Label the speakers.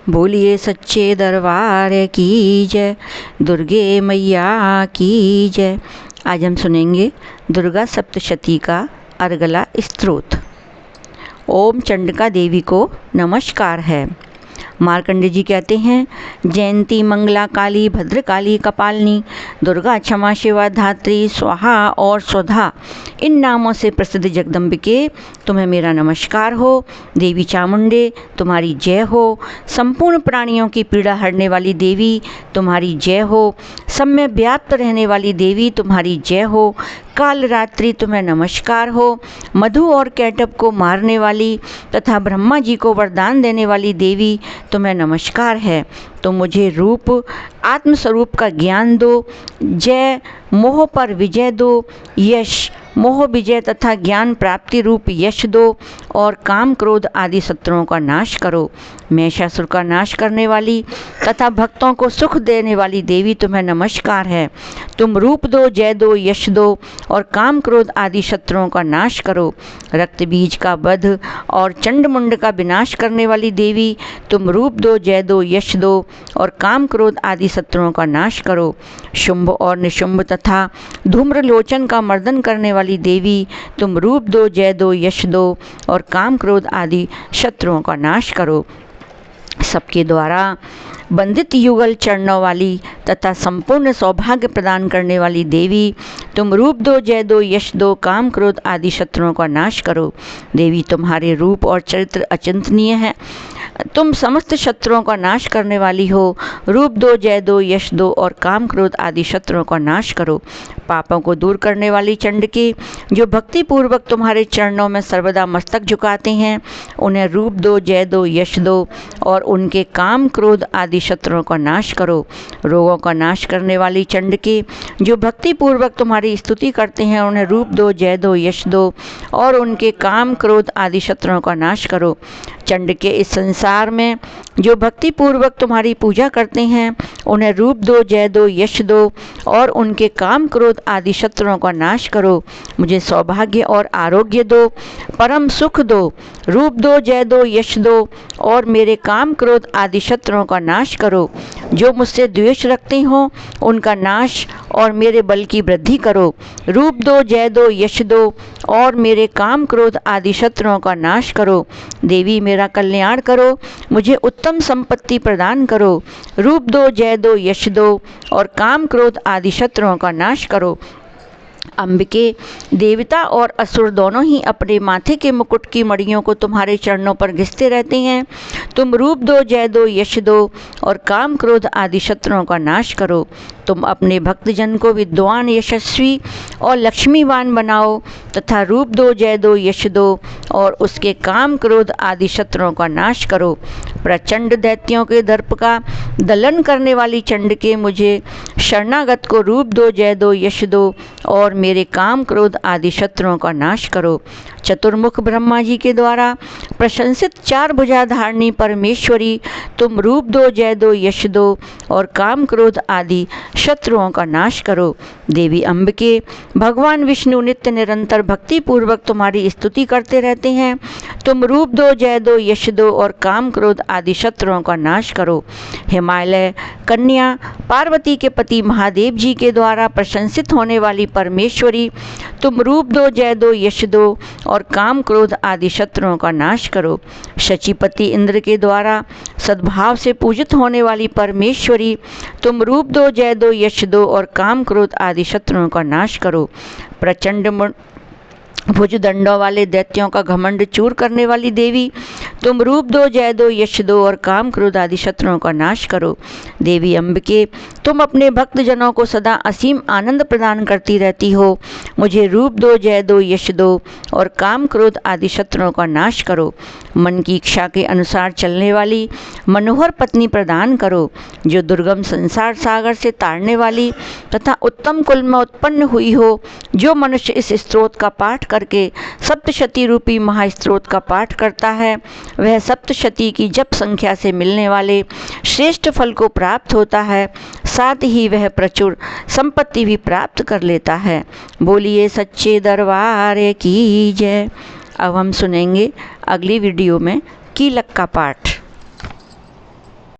Speaker 1: बोलिए सच्चे दरबार की जय, दुर्गे मैया की जय। आज हम सुनेंगे दुर्गा सप्तशती का अर्गला स्तोत्र। ओम चंडिका देवी को नमस्कार है। मार्कंडे जी कहते हैं, जयंती मंगला काली भद्रकाली कपालिनी दुर्गा क्षमा शिवा धात्री स्वाहा और स्वधा, इन नामों से प्रसिद्ध जगदम्बिके तुम्हें मेरा नमस्कार हो। देवी चामुंडे तुम्हारी जय हो। संपूर्ण प्राणियों की पीड़ा हरने वाली देवी तुम्हारी जय हो। सब में व्याप्त रहने वाली देवी तुम्हारी जय हो। काल रात्रि तुम्हें नमस्कार हो। मधु और कैटब को मारने वाली तथा ब्रह्मा जी को वरदान देने वाली देवी तुम्हें नमस्कार है। तो मुझे रूप आत्मस्वरूप का ज्ञान दो। जय मोह पर विजय दो। यश मोह विजय तथा ज्ञान प्राप्ति रूप यश दो और काम क्रोध आदि शत्रुओं का नाश करो। महिषासुर का नाश करने वाली तथा भक्तों को सुख देने वाली देवी तुम्हें नमस्कार है। तुम रूप दो, जय दो, यश दो और काम क्रोध आदि शत्रुओं का नाश करो। रक्त बीज का वध और चंड मुंड का विनाश करने वाली देवी तुम रूप दो, जय दो, यश दो और काम क्रोध आदि शत्रुओं का नाश करो। शुंभ और निशुंभ तथा धूम्रलोचन का मर्दन करने वाली देवी तुम रूप दो, जय दो, यश दो और काम क्रोध आदि शत्रुओं का नाश करो। सबके द्वारा बंदित युगल चरणों वाली तथा संपूर्ण सौभाग्य प्रदान करने वाली देवी तुम रूप दो, जय दो, यश दो, काम क्रोध आदि शत्रुओं का नाश करो। देवी तुम्हारे रूप और चरित्र अचिंतनीय है। तुम समस्त शत्रुओं का नाश करने वाली हो। रूप दो, जय दो, यश दो और काम क्रोध आदि शत्रुओं का नाश करो। पापों को दूर करने वाली चंडिके, जो भक्ति पूर्वक तुम्हारे चरणों में सर्वदा मस्तक झुकाते हैं, उन्हें रूप दो, जय दो, यश दो और उनके काम क्रोध आदि शत्रुओं का नाश करो। रोगों का नाश करने वाली चंडिके, जो भक्ति पूर्वक तुम्हारी स्तुति करते हैं, उन्हें रूप दो, जय दो, यश दो और उनके काम क्रोध आदि शत्रुओं का नाश करो। चंडिके, इस संसार में जो भक्ति पूर्वक तुम्हारी पूजा करते हैं, उन्हें रूप दो, जय दो, यश दो और उनके काम क्रोध आदि शत्रुओं का नाश करो। मुझे सौभाग्य और आरोग्य दो, परम सुख दो। रूप दो, जय दो, यश दो और मेरे काम क्रोध आदि शत्रुओं का नाश करो। जो मुझसे द्वेष रखते हो उनका नाश और मेरे बल की वृद्धि करो। रूप दो, जय दो, यश दो और मेरे काम क्रोध आदि शत्रुओं का नाश करो। देवी मेरा कल्याण करो, मुझे उत्तम संपत्ति प्रदान करो। रूप दो, जय दो, यश दो और काम क्रोध आदि शत्रुओं का नाश करो। अंबिके, देवता और असुर दोनों ही अपने माथे के मुकुट की मड़ियों को तुम्हारे चरणों पर घिसते रहते हैं। तुम रूप दो, जय दो, यश दो और काम क्रोध आदि शत्रुओं का नाश करो। तुम अपने भक्तजन को विद्वान, यशस्वी और लक्ष्मीवान बनाओ तथा रूप दो, जय दो, यश दो और उसके काम क्रोध आदि शत्रुओं का नाश करो। प्रचंड दैत्यों के दर्प का दलन करने वाली चंडिके, मुझे शरणागत को रूप दो, जय दो, यश दो और मेरे काम क्रोध आदि शत्रुओं का नाश करो। चतुर्मुख ब्रह्मा जी के द्वारा प्रशंसित चार भुजाधारिणी परमेश्वरी, तुम रूप दो, जय दो, यश दो और काम क्रोध आदि शत्रुओं का नाश करो। देवी अंबिके, भगवान विष्णु नित्य निरंतर भक्ति पूर्वक तुम्हारी स्तुति करते रहते हैं। तुम रूप दो, जय दो, यश दो और काम क्रोध आदि शत्रुओं का नाश करो। हिमालय कन्या पार्वती के पति महादेव जी के द्वारा प्रशंसित होने वाली परमेश्वरी, तुम रूप दो, जय दो, यश दो और काम क्रोध आदि शत्रुओं का नाश करो। शचीपति इंद्र के द्वारा सद्भाव से पूजित होने वाली परमेश्वरी, तुम रूप दो, जय दो, यश दो और काम क्रोध आदि शत्रुओं का नाश करो। प्रचंड भुजदंडों वाले दैत्यों का घमंड चूर करने वाली देवी, तुम रूप दो, जय दो, यश दो और काम क्रोध आदि शत्रुओं का नाश करो। देवी अंबिके, तुम अपने भक्तजनों को सदा असीम आनंद प्रदान करती रहती हो। मुझे रूप दो, जय दो, यश दो और काम क्रोध आदि शत्रुओं का नाश करो। मन की इच्छा के अनुसार चलने वाली मनोहर पत्नी प्रदान करो, जो दुर्गम संसार सागर से तारने वाली तथा उत्तम कुल में उत्पन्न हुई हो। जो मनुष्य इस स्तोत्र का पाठ करके सप्तशती रूपी महास्त्रोत का पाठ करता है, वह सप्तशती की जप संख्या से मिलने वाले श्रेष्ठ फल को प्राप्त होता है। साथ ही वह प्रचुर संपत्ति भी प्राप्त कर लेता है। बोलिए सच्चे दरबार की जय। अब हम सुनेंगे अगली वीडियो में कीलक का पाठ।